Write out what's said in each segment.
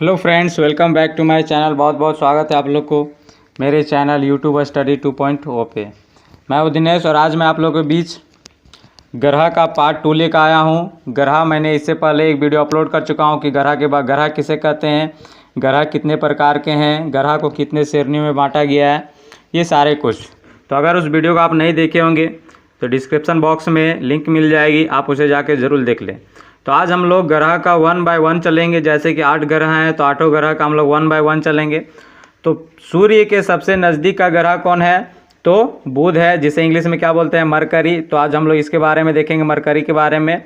Hello friends, welcome back to my channel. बहुत बहुत स्वागत है आप लोग को मेरे चैनल यूट्यूब स्टडी 2.0 पे। मैं हूं दिनेश और आज मैं आप लोगों के बीच ग्रह का पार्ट 2 लेकर आया हूं। ग्रह मैंने इससे पहले एक वीडियो अपलोड कर चुका हूं कि ग्रह के बाद ग्रह किसे कहते हैं, ग्रह कितने प्रकार के हैं, ग्रह को कितने श्रेणियों में बांटा गया है, ये सारे कुछ। तो अगर उस वीडियो को आप नहीं देखे होंगे तो डिस्क्रिप्शन बॉक्स में लिंक मिल जाएगी, आप उसे जाके ज़रूर देख लें। तो आज हम लोग ग्रह का 1 बाय 1 चलेंगे। जैसे कि 8 ग्रह हैं तो 8 ग्रह का हम लोग 1 बाय 1 चलेंगे। तो सूर्य के सबसे नज़दीक का ग्रह कौन है? तो बुध है, जिसे इंग्लिश में क्या बोलते हैं, मरकरी। तो आज हम लोग इसके बारे में देखेंगे, मरकरी के बारे में।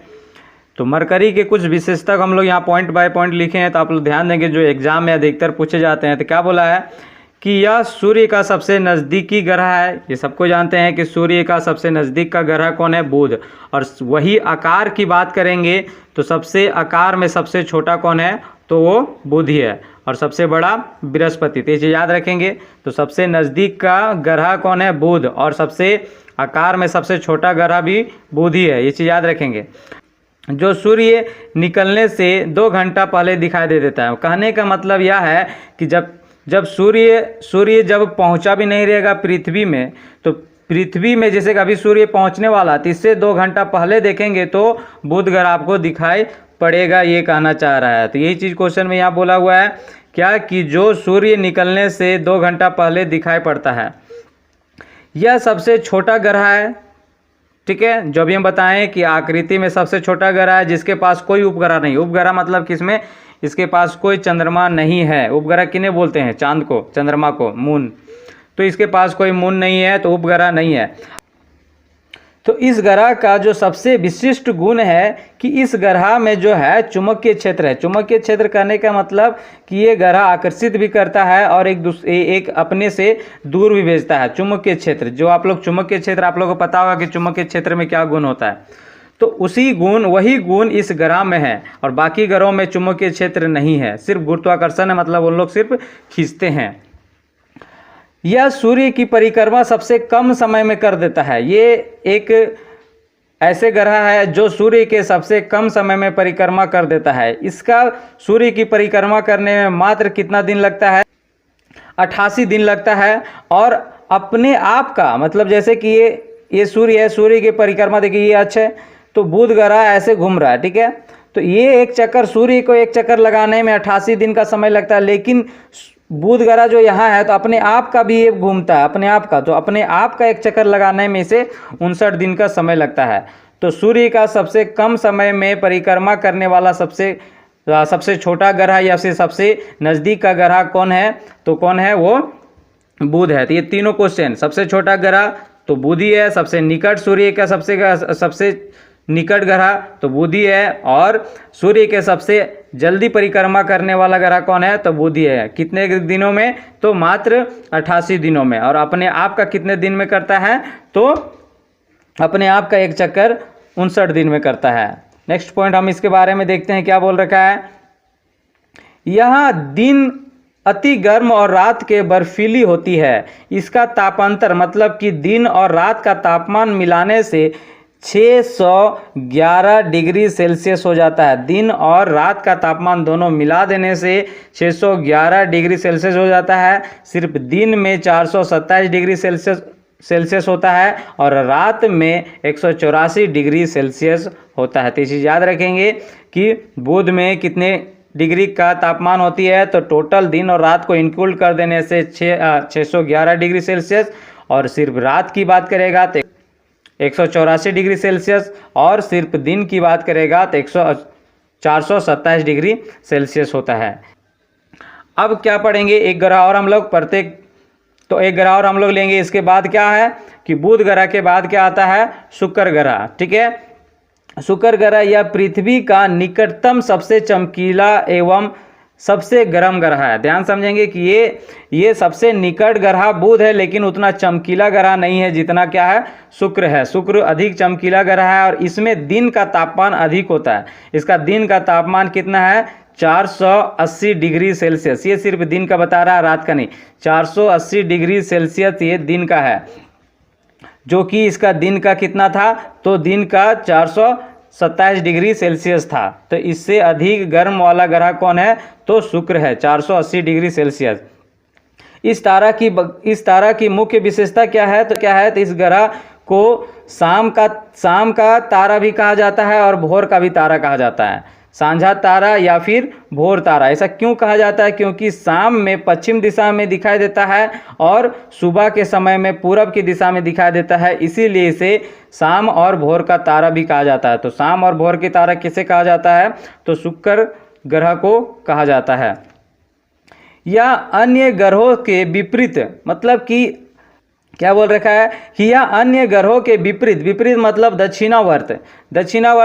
तो मरकरी के कुछ विशेषता हम लोग यहाँ पॉइंट बाय पॉइंट लिखे हैं, तो आप लोग ध्यान देंगे। जो एग्जाम में अधिकतर पूछे जाते हैं तो क्या बोला है कि यह सूर्य का सबसे नज़दीकी ग्रह है। ये सबको जानते हैं कि सूर्य का सबसे नज़दीक का ग्रह कौन है? बुध। और वही आकार की बात करेंगे तो सबसे आकार में सबसे छोटा कौन है? तो वो बुध ही है। और सबसे बड़ा बृहस्पति। तो ये चीज़ याद रखेंगे। तो सबसे नज़दीक का ग्रह कौन है? बुध। और सबसे आकार में सबसे छोटा ग्रह भी बुध ही है, ये चीज़ याद रखेंगे। जो सूर्य निकलने से 2 घंटा पहले दिखाई दे देता है। कहने का मतलब यह है कि जब सूर्य जब पहुंचा भी नहीं रहेगा पृथ्वी में, तो पृथ्वी में जैसे कभी सूर्य पहुंचने वाला तो इससे 2 घंटा पहले देखेंगे तो बुध ग्रह आपको दिखाई पड़ेगा, ये कहना चाह रहा है। तो यही चीज़ क्वेश्चन में यहाँ बोला हुआ है क्या कि जो सूर्य निकलने से 2 घंटा पहले दिखाई पड़ता है, यह सबसे छोटा ग्रह है। ठीक है, जो भी हम बताएं कि आकृति में सबसे छोटा ग्रह है, जिसके पास कोई उपग्रह नहीं। उपग्रह मतलब किसमें? इसके पास कोई चंद्रमा नहीं है। उपग्रह किन्हें बोलते हैं? चांद को, चंद्रमा को, मून। तो इसके पास कोई मून नहीं है, तो उपग्रह नहीं है। तो इस ग्रह का जो सबसे विशिष्ट गुण है कि इस ग्रह में जो है चुंबकीय क्षेत्र है। चुंबकीय क्षेत्र कहने का मतलब कि ये ग्रह आकर्षित भी करता है और एक अपने से दूर भी भेजता है। चुंबकीय क्षेत्र, जो आप लोग चुंबकीय क्षेत्र, आप लोगों को पता होगा कि चुंबकीय क्षेत्र में क्या गुण होता है। तो वही गुण इस ग्रह में है। और बाकी ग्रहों में चुंबकीय क्षेत्र नहीं है, सिर्फ गुरुत्वाकर्षण है, मतलब उन लोग सिर्फ खींचते हैं। यह सूर्य की परिक्रमा सबसे कम समय में कर देता है। ये एक ऐसे ग्रह है जो सूर्य के सबसे कम समय में परिक्रमा कर देता है। इसका सूर्य की परिक्रमा करने में मात्र कितना दिन लगता है? 88 दिन लगता है। और अपने आप का मतलब जैसे कि ये सूर्य है, सूर्य की परिक्रमा देखिए, ये अच्छा है, तो बुध ग्रह ऐसे घूम रहा है। ठीक है, तो ये एक चक्कर, सूर्य को एक चक्कर लगाने में 88 दिन का समय लगता है। लेकिन बुध ग्रह जो यहाँ है तो अपने आप का भी ये घूमता है, अपने आप का। तो अपने आप का एक चक्कर लगाने में इसे 59 दिन का समय लगता है। तो सूर्य का सबसे कम समय में परिक्रमा करने वाला सबसे छोटा ग्रह या फिर सबसे नज़दीक का ग्रह कौन है? तो कौन है? वो बुध है। तो ये तीनों क्वेश्चन, सबसे छोटा ग्रह तो बुध ही है, सबसे निकट सूर्य का सबसे निकट ग्रह तो बुध ही है, और सूर्य के सबसे जल्दी परिक्रमा करने वाला ग्रह कौन है? तो बुध ही है। कितने दिनों में? तो मात्र 88 दिनों में। और अपने आप का कितने दिन में करता है? तो अपने आप का एक चक्कर 59 दिन में करता है। नेक्स्ट पॉइंट हम इसके बारे में देखते हैं, क्या बोल रखा है। यह दिन अति गर्म और रात के बर्फीली होती है। इसका तापांतर मतलब कि दिन और रात का तापमान मिलाने से 611 डिग्री सेल्सियस हो जाता है। दिन और रात का तापमान दोनों मिला देने से 611 डिग्री सेल्सियस हो जाता है। सिर्फ दिन में 427 डिग्री सेल्सियस होता है और रात में 184 डिग्री सेल्सियस होता है। तो ये चीज़ याद रखेंगे कि बुध में कितने डिग्री का तापमान होती है, तो टोटल दिन और रात को इंक्लूड कर देने से 611 डिग्री सेल्सियस, और सिर्फ रात की बात करेगा तो 184 डिग्री सेल्सियस, और सिर्फ दिन की बात करेगा तो 427 डिग्री सेल्सियस होता है। अब क्या पढ़ेंगे? एक ग्रह और हम लोग एक ग्रह और हम लोग लेंगे। इसके बाद क्या है कि बुध ग्रह के बाद क्या आता है? शुक्र ग्रह। ठीक है, शुक्र ग्रह यह पृथ्वी का निकटतम सबसे चमकीला एवं सबसे गर्म ग्रह है। ध्यान समझेंगे कि ये सबसे निकट ग्रह बुध है, लेकिन उतना चमकीला ग्रह नहीं है जितना क्या है? शुक्र है। शुक्र अधिक चमकीला ग्रह है और इसमें दिन का तापमान अधिक होता है। इसका दिन का तापमान कितना है? 480 डिग्री सेल्सियस। ये सिर्फ दिन का बता रहा है, रात का नहीं। 480 डिग्री सेल्सियस ये दिन का है, जो कि इसका दिन का कितना था? तो दिन का 27 डिग्री सेल्सियस था। तो इससे अधिक गर्म वाला ग्रह कौन है? तो शुक्र है, 480 डिग्री सेल्सियस। इस तारा की मुख्य विशेषता क्या है? तो इस ग्रह को शाम का तारा भी कहा जाता है और भोर का भी तारा कहा जाता है। सांझा तारा या फिर भोर तारा। ऐसा क्यों कहा जाता है? क्योंकि शाम में पश्चिम दिशा में दिखाई देता है और सुबह के समय में पूरब की दिशा में दिखाई देता है, इसीलिए इसे शाम और भोर का तारा भी कहा जाता है। तो शाम और भोर की तारा किसे कहा जाता है? तो शुक्र ग्रह को कहा जाता है। या अन्य ग्रहों के विपरीत, मतलब कि क्या बोल रखा है कि यह अन्य ग्रहों के विपरीत मतलब दक्षिणावर्त।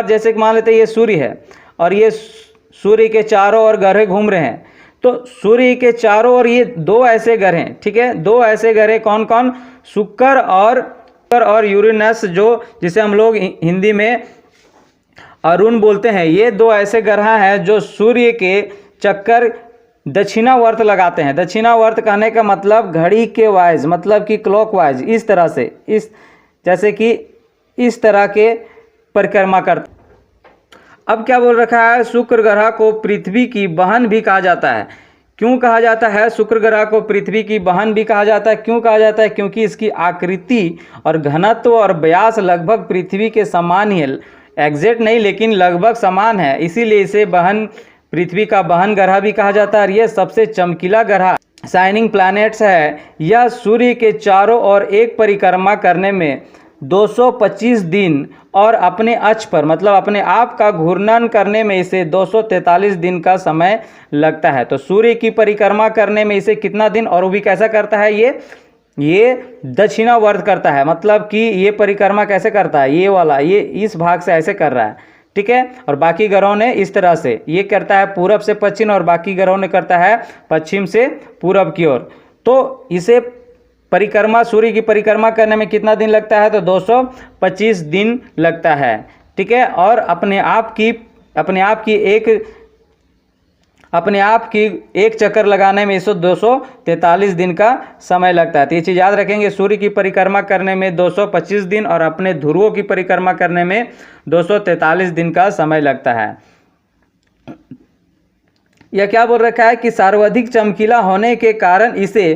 जैसे कि मान लेते हैं ये सूर्य है और ये सूर्य के चारों ओर ग्रह घूम रहे हैं। तो सूर्य के चारों ओर ये दो ऐसे ग्रह हैं, ठीक है, दो ऐसे ग्रह कौन कौन? शुक्र और यूरेनस, जो जिसे हम लोग हिंदी में अरुण बोलते हैं। ये दो ऐसे ग्रह हैं जो सूर्य के चक्कर दक्षिणावर्त लगाते हैं। दक्षिणावर्त कहने का मतलब घड़ी के वाइज, मतलब कि क्लॉकवाइज, इस तरह से, जैसे कि इस तरह के परिक्रमा करते। अब क्या बोल रखा है? शुक्र ग्रह को पृथ्वी की बहन भी कहा जाता है। क्यों कहा जाता है शुक्र ग्रह को पृथ्वी की बहन भी कहा जाता है? क्यों कहा जाता है? क्योंकि इसकी आकृति और घनत्व और व्यास लगभग पृथ्वी के समान ही है। एग्जैक्ट नहीं, लेकिन लगभग समान है, इसीलिए इसे पृथ्वी का बहन ग्रह भी कहा जाता है। और यह सबसे चमकीला ग्रह, शाइनिंग प्लैनेट्स है। यह सूर्य के चारों ओर एक परिक्रमा करने में 225 दिन और अपने अक्ष पर, मतलब अपने आप का घूर्णन करने में इसे 243 दिन का समय लगता है। तो सूर्य की परिक्रमा करने में इसे कितना दिन, और वो भी कैसा करता है? ये दक्षिणावर्त करता है, मतलब कि ये परिक्रमा कैसे करता है? ये वाला, ये इस भाग से ऐसे कर रहा है, ठीक है। और बाकी ग्रहों ने इस तरह से, ये करता है पूरब से पश्चिम और बाकी ग्रहों ने करता है पश्चिम से पूरब की ओर। तो इसे परिक्रमा, सूर्य की परिक्रमा करने में कितना दिन लगता है? तो 225 दिन लगता है, ठीक है। और अपने आप की एक चक्कर लगाने में इसे 243 दिन का समय लगता है। तो ये चीज़ याद रखेंगे, सूर्य की परिक्रमा करने में 225 दिन और अपने ध्रुवों की परिक्रमा करने में 243 दिन का समय लगता है। यह क्या बोल रखा है कि सर्वाधिक चमकीला होने के कारण इसे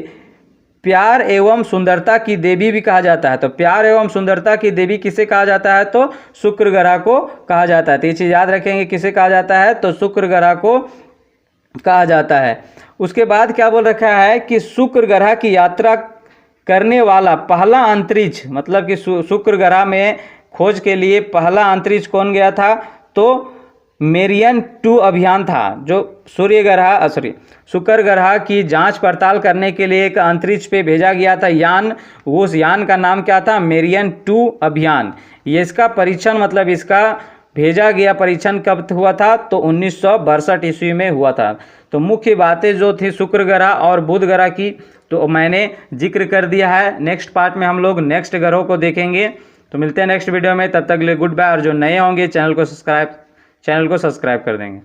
प्यार एवं सुंदरता की देवी भी कहा जाता है। तो प्यार एवं सुंदरता की देवी किसे कहा जाता है? तो शुक्र ग्रह को कहा जाता है। तो ये चीज़ याद रखेंगे, किसे कहा जाता है? तो शुक्र ग्रह को कहा जाता है। उसके बाद क्या बोल रखा है कि शुक्र ग्रह की यात्रा करने वाला पहला अंतरिक्ष, मतलब कि शुक्र ग्रह में खोज के लिए पहला अंतरिक्ष कौन गया था? तो मेरियन 2 अभियान था, जो शुक्र ग्रह की जांच पड़ताल करने के लिए एक अंतरिक्ष पे भेजा गया था यान। उस यान का नाम क्या था? मेरियन 2 अभियान। ये इसका परीक्षण, मतलब इसका भेजा गया परीक्षण कब हुआ था? तो 1962 ईस्वी में हुआ था। तो मुख्य बातें जो थी शुक्र ग्रह और बुध ग्रह की, तो मैंने जिक्र कर दिया है। नेक्स्ट पार्ट में हम लोग नेक्स्ट ग्रहों को देखेंगे। तो मिलते हैं नेक्स्ट वीडियो में, तब तक के लिए गुड बाय। और जो नए होंगे चैनल को सब्सक्राइब कर देंगे।